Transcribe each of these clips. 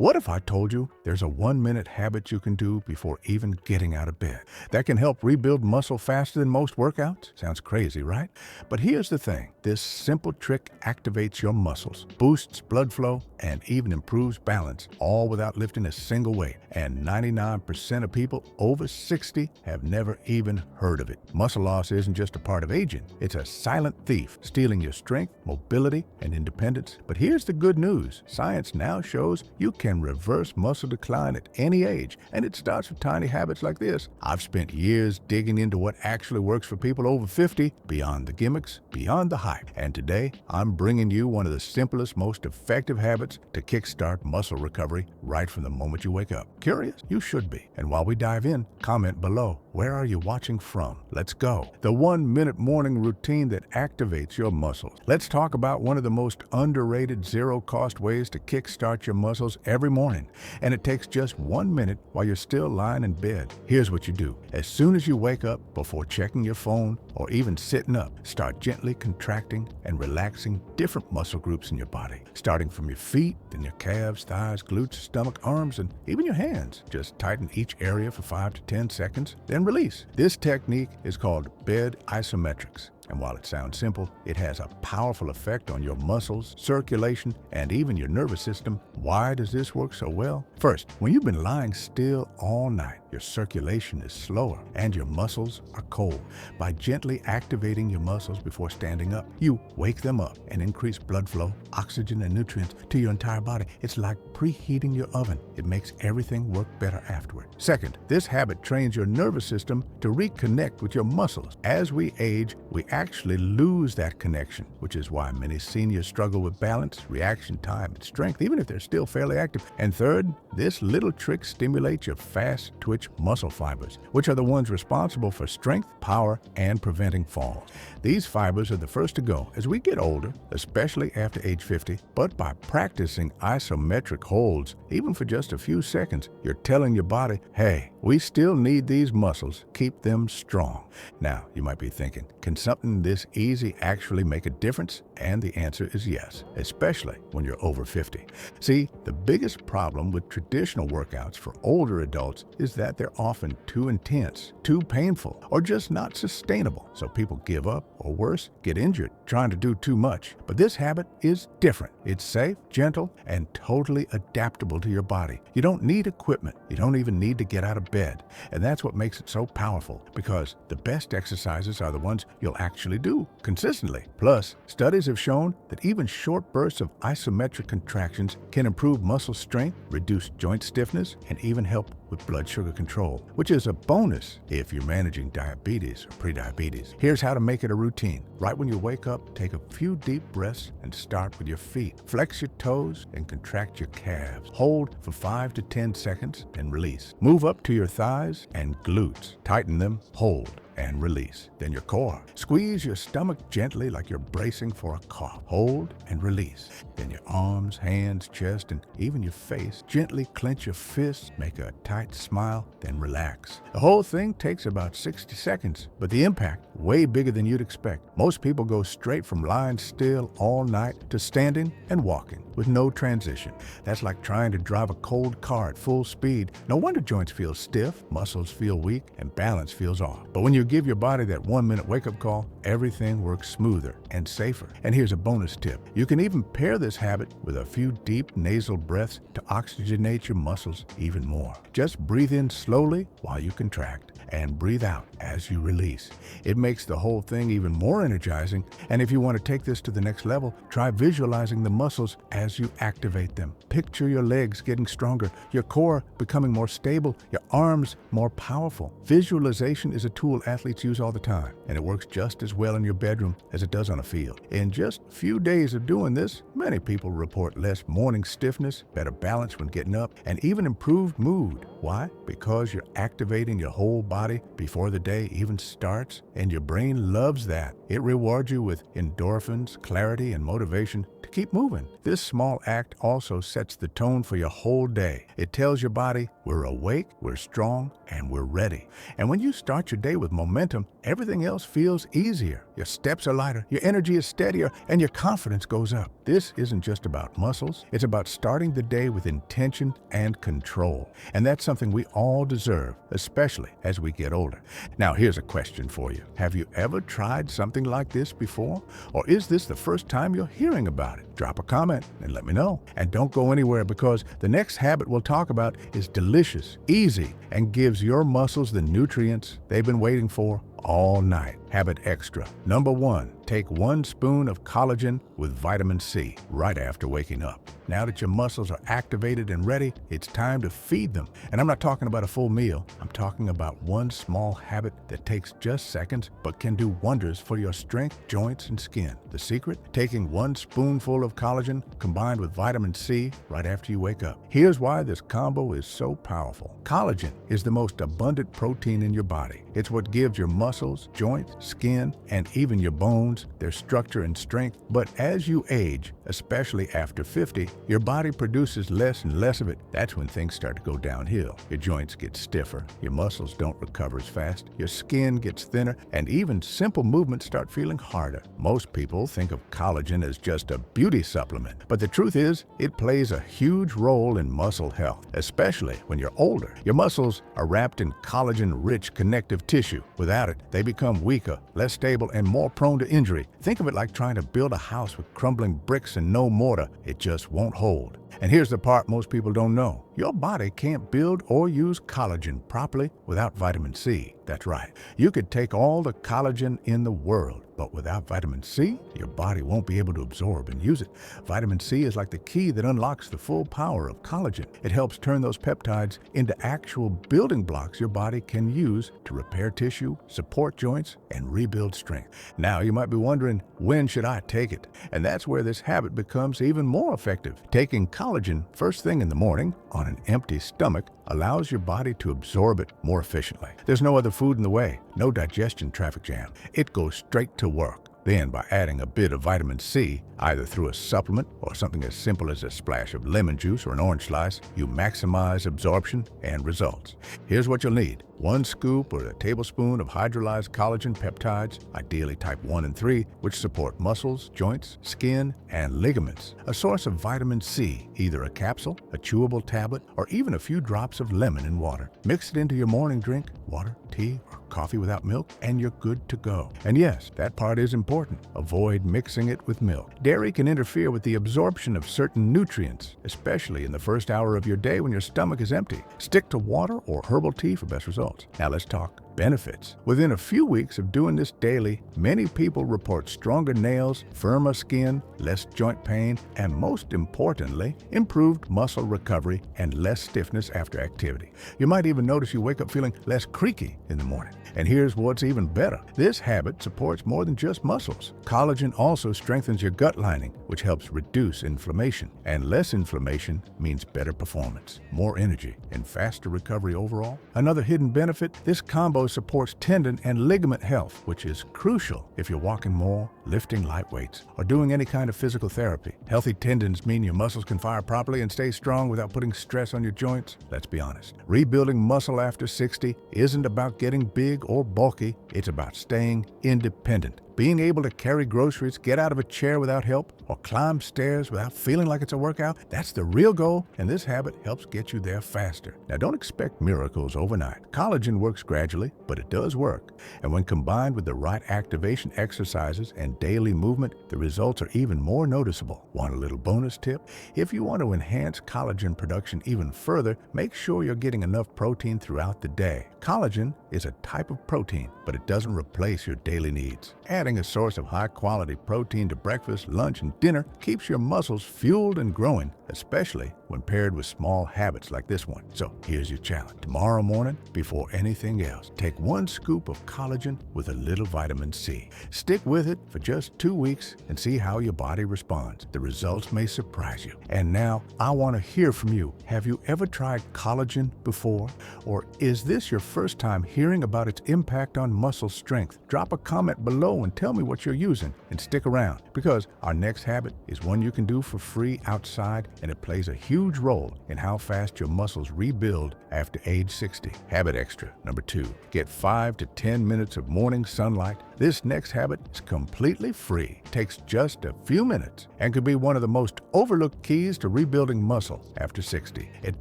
What if I told you there's a 1-minute habit you can do before even getting out of bed that can help rebuild muscle faster than most workouts? Sounds crazy, right? But here's the thing. This simple trick activates your muscles, boosts blood flow, and even improves balance, all without lifting a single weight. And 99% of people over 60 have never even heard of it. Muscle loss isn't just a part of aging. It's a silent thief, stealing your strength, mobility, and independence. But here's the good news. Science now shows you can reverse muscle decline at any age, and it starts with tiny habits like this. I've spent years digging into what actually works for people over 50, beyond the gimmicks, beyond the hype. And today, I'm bringing you one of the simplest, most effective habits to kickstart muscle recovery right from the moment you wake up. Curious? You should be. And while we dive in, comment below. Where are you watching from? Let's go. The 1-minute morning routine that activates your muscles. Let's talk about one of the most underrated zero-cost ways to kickstart your muscles every morning. And it takes just 1 minute while you're still lying in bed. Here's what you do. As soon as you wake up, before checking your phone or even sitting up, start gently contracting and relaxing different muscle groups in your body. Starting from your feet, then your calves, thighs, glutes, stomach, arms, and even your hands. Just tighten each area for 5 to 10 seconds, then release. This technique is called bed isometrics. And while it sounds simple, it has a powerful effect on your muscles, circulation, and even your nervous system. Why does this work so well? First, when you've been lying still all night, your circulation is slower and your muscles are cold. By gently activating your muscles before standing up, you wake them up and increase blood flow, oxygen, and nutrients to your entire body. It's like preheating your oven. It makes everything work better afterward. Second, this habit trains your nervous system to reconnect with your muscles. As we age, we actually lose that connection, which is why many seniors struggle with balance, reaction time, and strength, even if they're still fairly active. And third, this little trick stimulates your fast-twitch muscle fibers, which are the ones responsible for strength, power, and preventing falls. These fibers are the first to go as we get older, especially after age 50. But by practicing isometric holds, even for just a few seconds, you're telling your body, hey, we still need these muscles. Keep them strong. Now, you might be thinking, can something this easy actually make a difference? And the answer is yes, especially when you're over 50. See, the biggest problem with traditional workouts for older adults is that they're often too intense, too painful, or just not sustainable. So people give up, or worse, get injured trying to do too much. But this habit is different. It's safe, gentle, and totally adaptable to your body. You don't need equipment. You don't even need to get out of bed. And that's what makes it so powerful, because the best exercises are the ones you'll actually do consistently. Plus, studies have shown that even short bursts of isometric contractions can improve muscle strength, reduce joint stiffness, and even help with blood sugar control, which is a bonus if you're managing diabetes or prediabetes. Here's how to make it a routine. Right when you wake up, take a few deep breaths and start with your feet. Flex your toes and contract your calves. Hold for 5 to 10 seconds and release. Move up to your thighs and glutes. Tighten them, hold, and release. Then your core. Squeeze your stomach gently like you're bracing for a cough. Hold and release. Then your arms, hands, chest, and even your face. Gently clench your fists, make a tight smile, then relax. The whole thing takes about 60 seconds, but the impact way bigger than you'd expect. Most people go straight from lying still all night to standing and walking with no transition. That's like trying to drive a cold car at full speed. No wonder joints feel stiff, muscles feel weak, and balance feels off. But when you give your body that 1-minute wake-up call, everything works smoother and safer. And here's a bonus tip. You can even pair this habit with a few deep nasal breaths to oxygenate your muscles even more. Just breathe in slowly while you contract, and breathe out as you release. It makes the whole thing even more energizing. And if you want to take this to the next level, try visualizing the muscles as you activate them. Picture your legs getting stronger, your core becoming more stable, your arms more powerful. Visualization is a tool athletes use all the time, and it works just as well in your bedroom as it does on a field. In just a few days of doing this, many people report less morning stiffness, better balance when getting up, and even improved mood. Why? Because you're activating your whole body before the day even starts, and your brain loves that. It rewards you with endorphins, clarity, and motivation to keep moving. This small act also sets the tone for your whole day. It tells your body, we're awake, we're strong, and we're ready. And when you start your day with momentum, everything else feels easier. Your steps are lighter, your energy is steadier, and your confidence goes up. This this isn't just about muscles. It's about starting the day with intention and control. And that's something we all deserve, especially as we get older. Now, here's a question for you. Have you ever tried something like this before? Or is this the first time you're hearing about it? Drop a comment and let me know. And don't go anywhere, because the next habit we'll talk about is delicious, easy, and gives your muscles the nutrients they've been waiting for all night. Habit extra. Number 1, take 1 spoon of collagen with vitamin C right after waking up. Now that your muscles are activated and ready, it's time to feed them. And I'm not talking about a full meal. I'm talking about one small habit that takes just seconds but can do wonders for your strength, joints, and skin. The secret? Taking 1 spoonful of collagen combined with vitamin C right after you wake up. Here's why this combo is so powerful. Collagen is the most abundant protein in your body. It's what gives your muscles, joints, skin, and even your bones their structure and strength. But as you age, especially after 50, your body produces less and less of it. That's when things start to go downhill. Your joints get stiffer, your muscles don't recover as fast, your skin gets thinner, and even simple movements start feeling harder. Most people think of collagen as just a beauty supplement, but the truth is, it plays a huge role in muscle health, especially when you're older. Your muscles are wrapped in collagen-rich connective tissue. Without it, they become weaker, less stable, and more prone to injury. Think of it like trying to build a house with crumbling bricks and no mortar. It just won't hold. And here's the part most people don't know. Your body can't build or use collagen properly without vitamin C. That's right. You could take all the collagen in the world, but without vitamin C, your body won't be able to absorb and use it. Vitamin C is like the key that unlocks the full power of collagen. It helps turn those peptides into actual building blocks your body can use to repair tissue, support joints, and rebuild strength. Now, you might be wondering, when should I take it? And that's where this habit becomes even more effective. Taking collagen first thing in the morning on an empty stomach allows your body to absorb it more efficiently. There's no other food in the way, no digestion traffic jam. It goes straight to work. Then, by adding a bit of vitamin C, either through a supplement or something as simple as a splash of lemon juice or an orange slice, you maximize absorption and results. Here's what you'll need. 1 scoop or a tablespoon of hydrolyzed collagen peptides, ideally type 1 and 3, which support muscles, joints, skin, and ligaments. A source of vitamin C, either a capsule, a chewable tablet, or even a few drops of lemon in water. Mix it into your morning drink, water, tea, or coffee without milk, and you're good to go. And yes, that part is important. Avoid mixing it with milk. Dairy can interfere with the absorption of certain nutrients, especially in the first hour of your day when your stomach is empty. Stick to water or herbal tea for best results. Now let's talk benefits. Within a few weeks of doing this daily, many people report stronger nails, firmer skin, less joint pain, and most importantly, improved muscle recovery and less stiffness after activity. You might even notice you wake up feeling less creaky in the morning. And here's what's even better. This habit supports more than just muscles. Collagen also strengthens your gut lining, which helps reduce inflammation. And less inflammation means better performance, more energy, and faster recovery overall. Another hidden benefit, this combo supports tendon and ligament health, which is crucial if you're walking more, lifting light weights, or doing any kind of physical therapy. Healthy tendons mean your muscles can fire properly and stay strong without putting stress on your joints. Let's be honest. Rebuilding muscle after 60 isn't about getting big or bulky. It's about staying independent. Being able to carry groceries, get out of a chair without help, or climb stairs without feeling like it's a workout, that's the real goal, and this habit helps get you there faster. Now, don't expect miracles overnight. Collagen works gradually, but it does work. And when combined with the right activation exercises and daily movement, the results are even more noticeable. Want a little bonus tip? If you want to enhance collagen production even further, make sure you're getting enough protein throughout the day. Collagen is a type of protein, but it doesn't replace your daily needs. Adding a source of high-quality protein to breakfast, lunch, and dinner keeps your muscles fueled and growing, especially when paired with small habits like this one. So here's your challenge. Tomorrow morning, before anything else, take 1 scoop of collagen with a little vitamin C. Stick with it for just 2 weeks and see how your body responds. The results may surprise you. And now, I want to hear from you. Have you ever tried collagen before? Or is this your first time hearing about its impact on muscle strength? Drop a comment below and tell me what you're using, and stick around, because our next habit is one you can do for free outside and it plays a huge role in how fast your muscles rebuild after age 60. Habit extra. Number 2, get 5 to 10 minutes of morning sunlight. This next habit is completely free, takes just a few minutes, and could be one of the most overlooked keys to rebuilding muscle after 60. It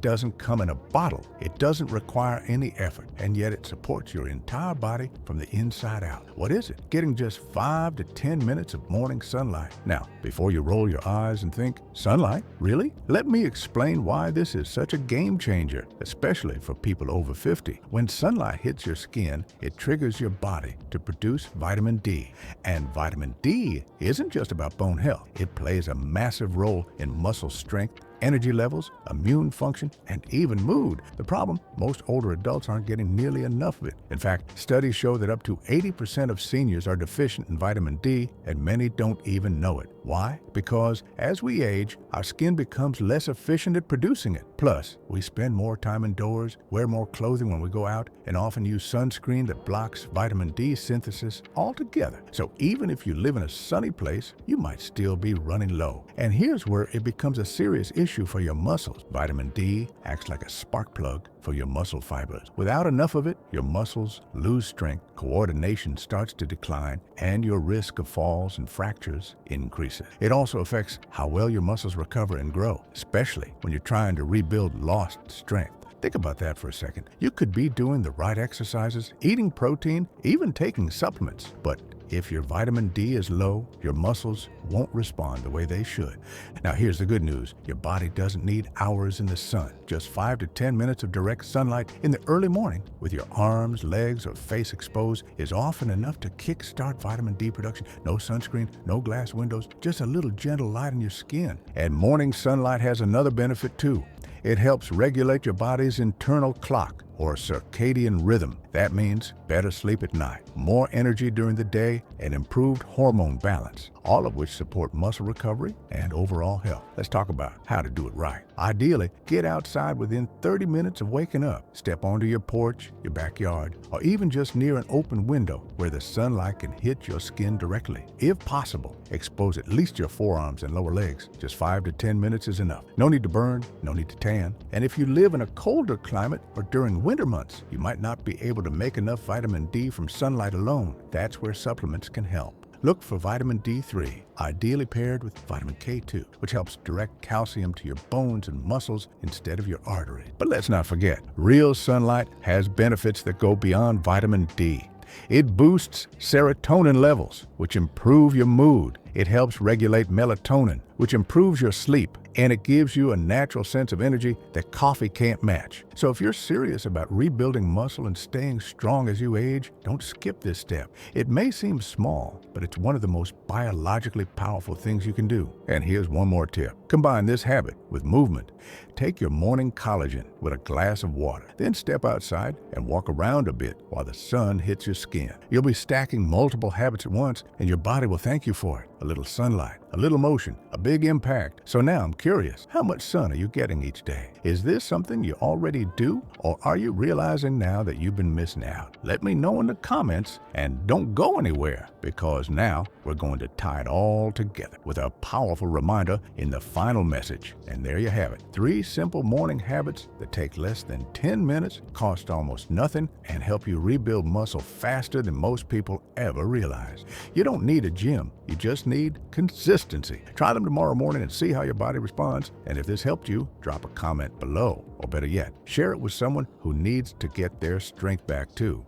doesn't come in a bottle, it doesn't require any effort, and yet it supports your entire body from the inside out. What is it? Getting just 5 to 10 minutes of morning sunlight. Now, before you roll your eyes and think, sunlight? Really? Let me explain why this is such a game changer, especially for people over 50. When sunlight hits your skin, it triggers your body to produce vitamin D. And vitamin D isn't just about bone health. It plays a massive role in muscle strength, energy levels, immune function, and even mood. The problem, most older adults aren't getting nearly enough of it. In fact, studies show that up to 80% of seniors are deficient in vitamin D, and many don't even know it. Why? Because as we age, our skin becomes less efficient at producing it. Plus, we spend more time indoors, wear more clothing when we go out, and often use sunscreen that blocks vitamin D synthesis altogether. So even if you live in a sunny place, you might still be running low. And here's where it becomes a serious issue for your muscles. Vitamin D acts like a spark plug for your muscle fibers. Without enough of it, your muscles lose strength, coordination starts to decline, and your risk of falls and fractures increases. It also affects how well your muscles recover and grow, especially when you're trying to rebuild lost strength. Think about that for a second. You could be doing the right exercises, eating protein, even taking supplements, but if your vitamin D is low, your muscles won't respond the way they should. Now here's the good news. Your body doesn't need hours in the sun. Just 5 to 10 minutes of direct sunlight in the early morning with your arms, legs, or face exposed is often enough to kickstart vitamin D production. No sunscreen, no glass windows, just a little gentle light on your skin. And morning sunlight has another benefit too. It helps regulate your body's internal clock or circadian rhythm. That means better sleep at night, more energy during the day, and improved hormone balance, all of which support muscle recovery and overall health. Let's talk about how to do it right. Ideally, get outside within 30 minutes of waking up. Step onto your porch, your backyard, or even just near an open window where the sunlight can hit your skin directly. If possible, expose at least your forearms and lower legs. Just 5 to 10 minutes is enough. No need to burn, no need to tan. And if you live in a colder climate or during winter months, you might not be able to make enough vitamin D from sunlight alone. That's where supplements can help. Look for vitamin D3, ideally paired with vitamin K2, which helps direct calcium to your bones and muscles instead of your arteries. But let's not forget, real sunlight has benefits that go beyond vitamin D. It boosts serotonin levels, which improve your mood. It helps regulate melatonin, which improves your sleep, and it gives you a natural sense of energy that coffee can't match. So if you're serious about rebuilding muscle and staying strong as you age, don't skip this step. It may seem small, but it's one of the most biologically powerful things you can do. And here's one more tip. Combine this habit with movement. Take your morning collagen with a glass of water, then step outside and walk around a bit while the sun hits your skin. You'll be stacking multiple habits at once, and your body will thank you for it. A little sunlight, a little motion, a big impact. So now I'm curious, how much sun are you getting each day? Is this something you already do, or are you realizing now that you've been missing out? Let me know in the comments, and don't go anywhere, because now we're going to tie it all together with a powerful reminder in the final message. And there you have it. 3 simple morning habits that take less than 10 minutes, cost almost nothing, and help you rebuild muscle faster than most people ever realize. You don't need a gym. You just need consistency. Try them tomorrow morning and see how your body responds. And if this helped you, drop a comment below. Or better yet, share it with someone who needs to get their strength back too.